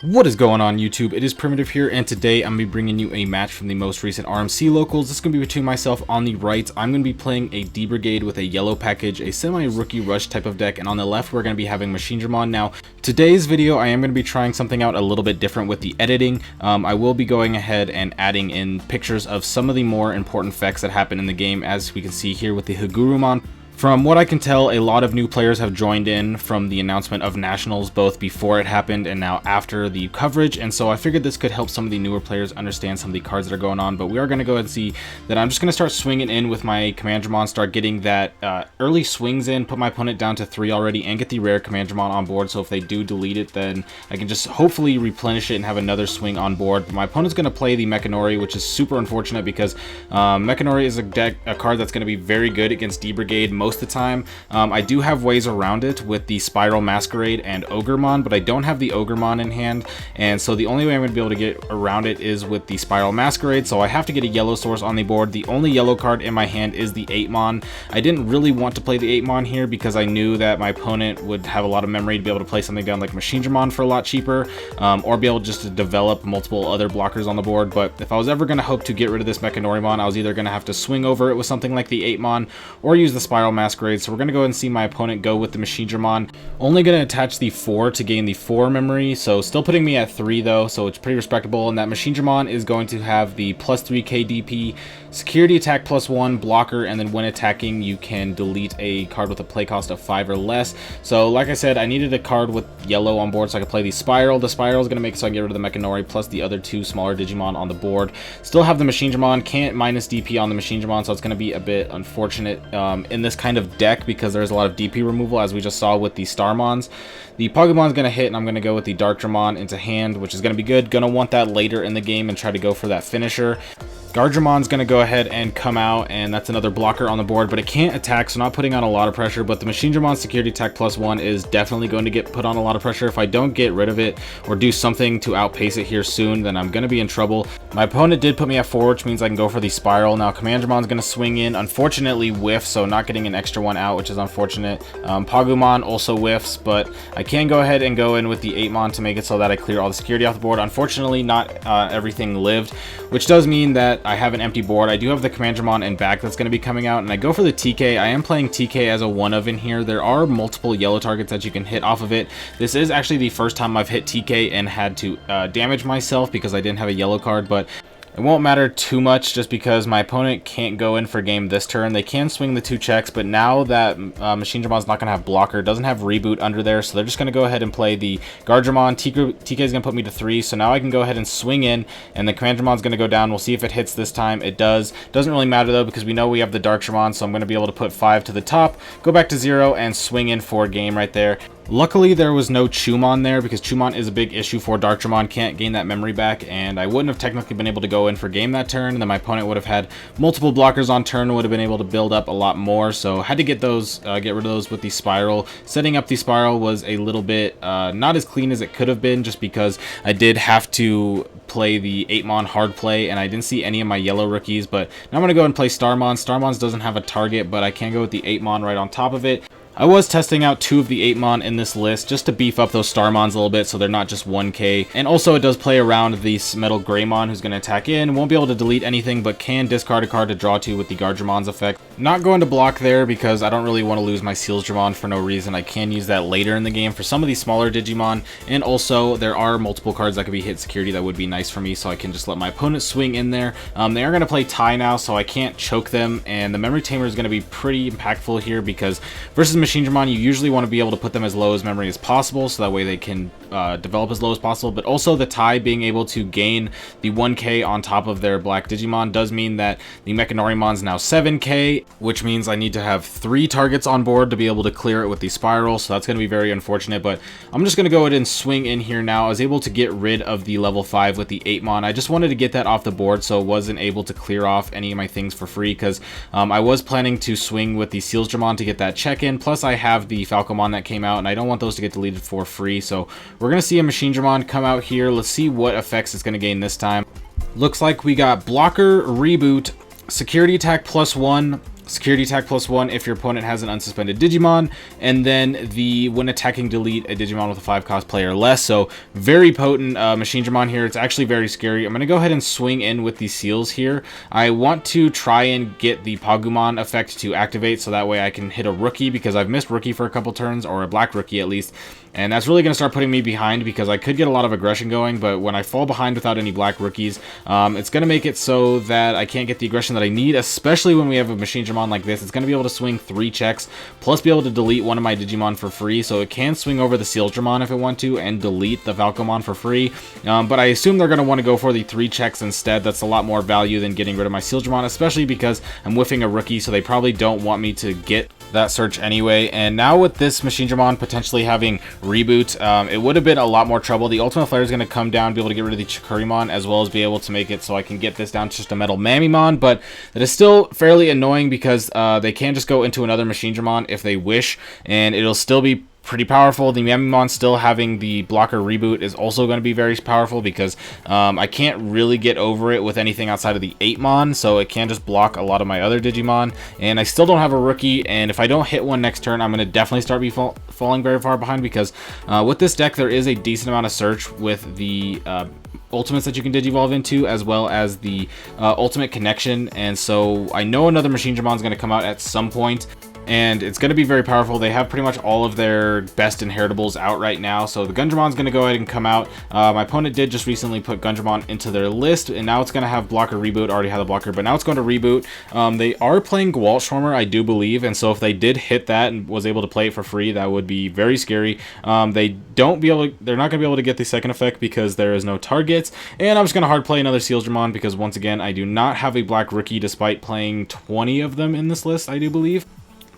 What is going on YouTube? It is Primitive here, and today I'm going to be bringing you a match from the most recent RMC locals. This is going to be between myself on the right. I'm going to be playing a DBriagde with a yellow package, a semi-rookie rush type of deck, and on the left we're going to be having Machinedramon. Now, today's video I am going to be trying something out a little bit different with the editing. I will be going ahead and adding in pictures of some of the more important effects that happen in the game, as we can see here with the Hagurumon. From what I can tell, a lot of new players have joined in from the announcement of Nationals, both before it happened and now after the coverage, and so I figured this could help some of the newer players understand some of the cards that are going on. But we are going to go ahead and see that I'm just going to start swinging in with my Commandramon, start getting that early swings in, put my opponent down to 3 already, and get the rare Commandramon on board, so if they do delete it, then I can just hopefully replenish it and have another swing on board. But my opponent's going to play the Mechanori, which is super unfortunate because Mechanori is a card that's going to be very good against DBriagde most of the time. I do have ways around it with the Spiral Masquerade and Ogremon, but I don't have the Ogremon in hand, and so the only way I'm going to be able to get around it is with the Spiral Masquerade, so I have to get a yellow source on the board. The only yellow card in my hand is the 8mon. I didn't really want to play the 8mon here because I knew that my opponent would have a lot of memory to be able to play something down like Machinedramon for a lot cheaper, or be able just to develop multiple other blockers on the board. But if I was ever going to hope to get rid of this Mechanorimon, I was either going to have to swing over it with something like the 8mon or use the Spiral Masquerade. So we're going to go ahead and see my opponent go with the Machinedramon. Only going to attach the 4 to gain the 4 memory, so still putting me at 3 though, so it's pretty respectable. And that Machinedramon is going to have the plus 3 KDP, security attack plus 1, blocker, and then when attacking you can delete a card with a play cost of 5 or less. So like I said, I needed a card with yellow on board so I could play the Spiral. The Spiral is going to make it so I can get rid of the Mechanori plus the other 2 smaller Digimon on the board. Still have the Machinedramon, can't minus DP on the Machinedramon, so it's going to be a bit unfortunate in this kind of deck because there's a lot of DP removal, as we just saw with the Starmons. The Pokemon's going to hit, and I'm going to go with the Darkdramon into hand, which is going to be good. Going to want that later in the game and try to go for that finisher. Guardramon's going to go ahead and come out, and that's another blocker on the board, but it can't attack, so not putting on a lot of pressure. But the Machinedramon security attack plus 1 is definitely going to get put on a lot of pressure. If I don't get rid of it or do something to outpace it here soon, then I'm going to be in trouble. My opponent did put me at 4, which means I can go for the Spiral. Now Commandramon's going to swing in, unfortunately whiff, so not getting an extra one out, which is unfortunate. Pagumon also whiffs, but I can go ahead and go in with the 8mon to make it so that I clear all the security off the board. Unfortunately, not everything lived, which does mean that I have an empty board. I do have the Commandramon and back that's going to be coming out, and I go for the TK. I am playing TK as a 1-of in here. There are multiple yellow targets that you can hit off of it. This is actually the first time I've hit TK and had to damage myself because I didn't have a yellow card, but it won't matter too much just because my opponent can't go in for game this turn. They can swing the 2 checks, but now that Machinedramon's not going to have blocker, doesn't have reboot under there, so they're just going to go ahead and play the Guardramonn. TK is going to put me to 3, so now I can go ahead and swing in, and the Commandramon's going to go down. We'll see if it hits this time. It does. Doesn't really matter though because we know we have the Darkdramon, so I'm going to be able to put 5 to the top, go back to 0, and swing in for game right there. Luckily, there was no Chumon there because Chumon is a big issue for Darkdramon. Can't gain that memory back, and I wouldn't have technically been able to go in for game that turn, and then my opponent would have had multiple blockers on turn, would have been able to build up a lot more, so had to get those, get rid of those with the Spiral. Setting up the Spiral was a little bit not as clean as it could have been just because I did have to play the 8mon hard play, and I didn't see any of my yellow rookies, but now I'm going to go and play Starmon. Starmon doesn't have a target, but I can go with the 8mon right on top of it. I was testing out 2 of the 8mon in this list just to beef up those Starmons a little bit so they're not just 1k. And also it does play around the Metal Greymon, who's going to attack in. Won't be able to delete anything, but can discard a card to draw 2 with the Guardramon's effect. Not going to block there because I don't really want to lose my Sealsdramon for no reason. I can use that later in the game for some of these smaller Digimon. And also there are multiple cards that could be hit security that would be nice for me, so I can just let my opponent swing in there. They are going to play tie now, so I can't choke them. And the Memory Tamer is going to be pretty impactful here because versus Machinedramon, you usually want to be able to put them as low as memory as possible so that way they can develop as low as possible, but also the tie being able to gain the 1k on top of their black Digimon does mean that the Mechanorimon's is now 7k, which means I need to have 3 targets on board to be able to clear it with the Spiral, so that's going to be very unfortunate, but I'm just going to go ahead and swing in here now. I was able to get rid of the level 5 with the 8mon. I just wanted to get that off the board so I wasn't able to clear off any of my things for free because I was planning to swing with the Sealsdramon to get that check in, plus I have the Falcomon that came out, and I don't want those to get deleted for free, so we're going to see a Machinedramon come out here. Let's see what effects it's going to gain this time. Looks like we got blocker, reboot, security attack plus 1, security attack +1 if your opponent has an unsuspended Digimon, and then the when attacking delete a Digimon with a 5 cost player or less. So very potent Machinedramon here. It's actually very scary. I'm going to go ahead and swing in with the seals here. I want to try and get the Pagumon effect to activate so that way I can hit a rookie, because I've missed rookie for a couple turns, or a black rookie at least. And that's really going to start putting me behind, because I could get a lot of aggression going, but when I fall behind without any black rookies, it's going to make it so that I can't get the aggression that I need, especially when we have a Machinedramon like this. It's going to be able to swing 3 checks, plus be able to delete one of my Digimon for free, so it can swing over the Sealsdramon if it want to, and delete the Valkomon for free. But I assume they're going to want to go for the 3 checks instead. That's a lot more value than getting rid of my Sealsdramon, especially because I'm whiffing a rookie, so they probably don't want me to get that search anyway. And now with this Machinedramon potentially having reboot, it would have been a lot more trouble. The Ultimate Flare is going to come down, be able to get rid of the Chikurimon, as well as be able to make it so I can get this down to just a Metal Mamimon, but that is still fairly annoying because they can just go into another Machinedramon if they wish, and it'll still be pretty powerful. The Mamimon still having the blocker reboot is also going to be very powerful, because I can't really get over it with anything outside of the 8mon, so it can just block a lot of my other Digimon. And I still don't have a rookie, and if I don't hit one next turn, I'm going to definitely start falling very far behind, because with this deck there is a decent amount of search with the ultimates that you can digivolve into, as well as the ultimate connection. And so I know another Machinedramon is going to come out at some point, and it's going to be very powerful. They have pretty much all of their best inheritables out right now, so the Gundramon's going to go ahead and come out. My opponent did just recently put Gundramon into their list, and now it's going to have blocker reboot. Already had the blocker, but now it's going to reboot. They are playing Gwaltschwarmer, I do believe, and so if they did hit that and was able to play it for free, that would be very scary. They're not going to be able to get the second effect because there is no targets, and I'm just going to hard play another Sealsdramon, because once again, I do not have a black rookie despite playing 20 of them in this list, I do believe.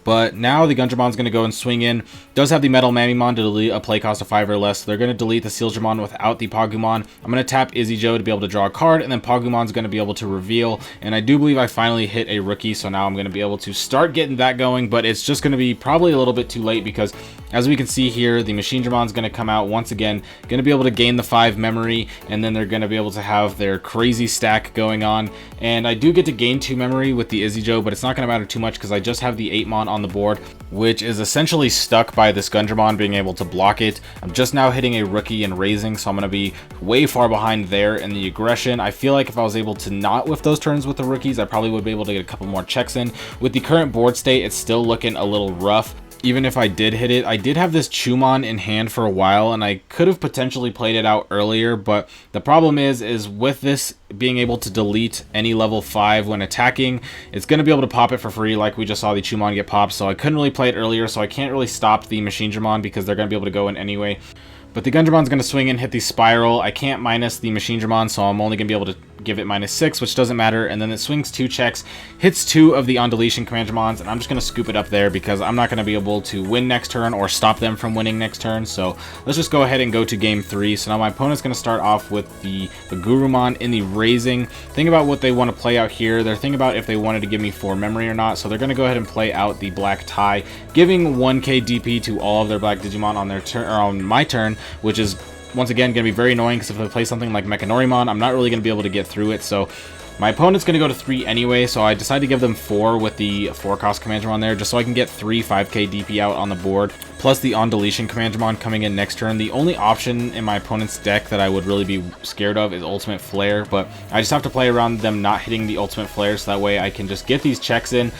But now the Gundramon's going to go and swing in. Does have the Metal Mamimon to delete a play cost of 5 or less. So they're going to delete the Sealsdramon without the Pagumon. I'm going to tap Izzy-Jo to be able to draw a card, and then Pagumon's going to be able to reveal. And I do believe I finally hit a rookie, so now I'm going to be able to start getting that going. But it's just going to be probably a little bit too late, because as we can see here, the Machinedramon's going to come out once again, going to be able to gain the 5 memory, and then they're going to be able to have their crazy stack going on. And I do get to gain 2 memory with the Izzy-Jo, but it's not going to matter too much because I just have the 8mon on the board, which is essentially stuck by this Gundramon being able to block it. I'm just now hitting a rookie and raising, so I'm going to be way far behind there in the aggression. I feel like if I was able to not whiff those turns with the rookies, I probably would be able to get a couple more checks in. With the current board state, it's still looking a little rough. Even if I did hit it, I did have this Chumon in hand for a while, and I could have potentially played it out earlier, but the problem is with this being able to delete any level 5 when attacking, it's going to be able to pop it for free like we just saw the Chumon get popped, so I couldn't really play it earlier, so I can't really stop the Machinedramon because they're going to be able to go in anyway. But the Gundramon's going to swing in, hit the Spiral. I can't minus the Machinedramon, so I'm only going to be able to give it -6, which doesn't matter. And then it swings 2 checks, hits 2 of the On-Deletion Commandramons, and I'm just going to scoop it up there because I'm not going to be able to win next turn or stop them from winning next turn. So let's just go ahead and go to game 3. So now my opponent's going to start off with the Gurumon in the raising. Think about what they want to play out here. They're thinking about if they wanted to give me 4 memory or not. So they're going to go ahead and play out the Black Tie, giving 1k DP to all of their Black Digimon on their turn, or on my turn, which is once again going to be very annoying because if they play something like Machinedramon, I'm not really going to be able to get through it. So my opponent's going to go to 3 anyway, so I decided to give them 4 with the 4-cost Commandramon there, just so I can get 3 5k DP out on the board, plus the On-Deletion Commandramon coming in next turn. The only option in my opponent's deck that I would really be scared of is Ultimate Flare, but I just have to play around them not hitting the Ultimate Flare, so that way I can just get these checks in.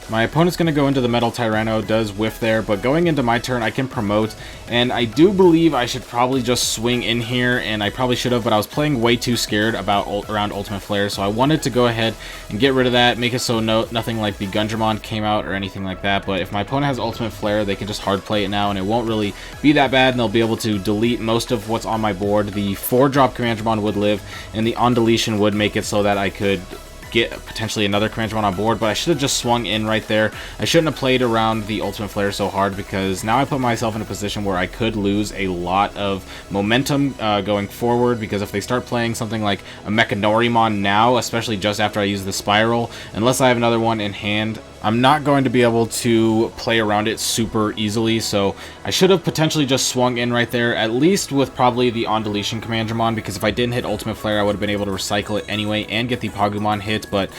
My opponent's going to go into the Metal Tyranno, does whiff there, but going into my turn, I can promote, and I do believe I should probably just swing in here, and I probably should have, but I was playing way too scared about around Ultimate Flare, so I wanted to go ahead and get rid of that, make it so nothing like the Gundramon came out or anything like that. But if my opponent has Ultimate Flare, they can just hard play it now, and it won't really be that bad, and they'll be able to delete most of what's on my board. The 4-drop Commandramon would live, and the On-Deletion would make it so that I could get potentially another Commandramon on board, but I should have just swung in right there. I shouldn't have played around the Ultimate Flare so hard, because now I put myself in a position where I could lose a lot of momentum going forward, because if they start playing something like a Machinedramon now, especially just after I use the Spiral, unless I have another one in hand, I'm not going to be able to play around it super easily. So I should have potentially just swung in right there, at least with probably the On-Deletion Commandramon, because if I didn't hit Ultimate Flare, I would have been able to recycle it anyway and get the Pagumon hit. But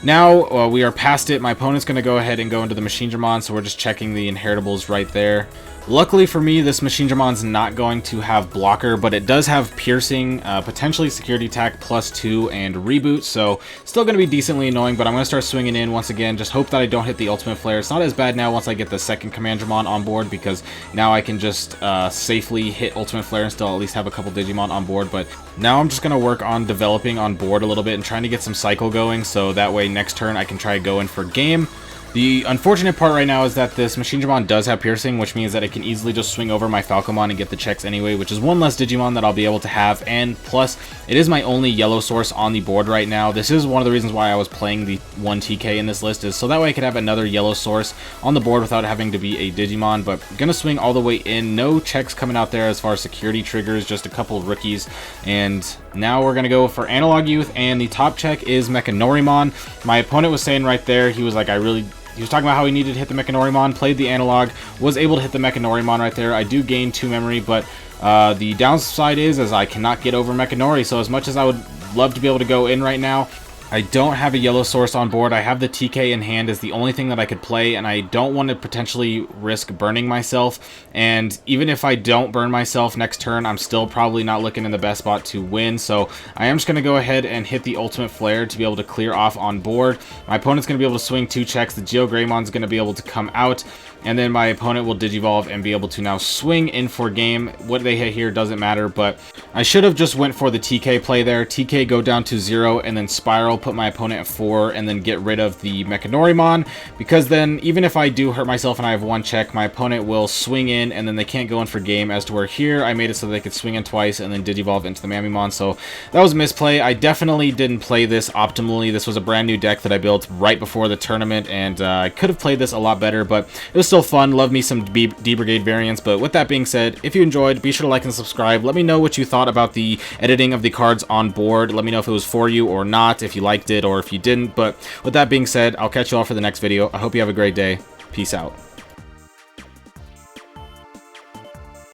Now we are past it. My opponent's going to go ahead and go into the Machinedramon, so we're just checking the inheritables right there. Luckily for me, this Machinedramon's not going to have blocker, but it does have piercing, potentially security attack +2 and reboot, so still going to be decently annoying, but I'm going to start swinging in once again. Just hope that I don't hit the ultimate flare. It's not as bad now once I get the second Commandramon on board, because now I can just safely hit ultimate flare and still at least have a couple Digimon on board. But now I'm just going to work on developing on board a little bit and trying to get some cycle going, so that way next turn I can try to go in for game. The unfortunate part right now is that this Machinedramon does have piercing, which means that it can easily just swing over my Falcomon and get the checks anyway, which is one less Digimon that I'll be able to have, and plus, it is my only yellow source on the board right now. This is one of the reasons why I was playing the 1 TK in this list, is so that way I could have another yellow source on the board without having to be a Digimon, but I'm gonna swing all the way in. No checks coming out there as far as security triggers, just a couple of rookies, and now we're gonna go for Analog Youth, and the top check is Machinedramon. My opponent was saying right there, he was like, he was talking about how he needed to hit the Machinedramon, played the analog, was able to hit the Machinedramon right there. I do gain 2 memory, but the downside is I cannot get over Machinori, so as much as I would love to be able to go in right now, I don't have a yellow source on board. I have the TK in hand is the only thing that I could play, and I don't want to potentially risk burning myself. And even if I don't burn myself next turn, I'm still probably not looking in the best spot to win. So I am just going to go ahead and hit the ultimate flare to be able to clear off on board. My opponent's going to be able to swing 2 checks. The Geogreymmon's going to be able to come out, and then my opponent will Digivolve and be able to now swing in for game. What they hit here doesn't matter, but I should have just went for the TK play there. TK go down to 0 and then spiral, put my opponent at 4, and then get rid of the Machinedramon, because then even if I do hurt myself and I have 1 check, my opponent will swing in and then they can't go in for game, as to where here I made it so they could swing in twice and then Digivolve into the Mamimon. So that was a misplay. I definitely didn't play this optimally. This was a brand new deck that I built right before the tournament, and I could have played this a lot better, but it was still fun. Love me some DBriagde variants. But with that being said, if you enjoyed, be sure to like and subscribe. Let me know what you thought about the editing of the cards on board. Let me know if it was for you or not, if you liked it or if you didn't. But with that being said, I'll catch you all for the next video. I hope you have a great day. Peace out.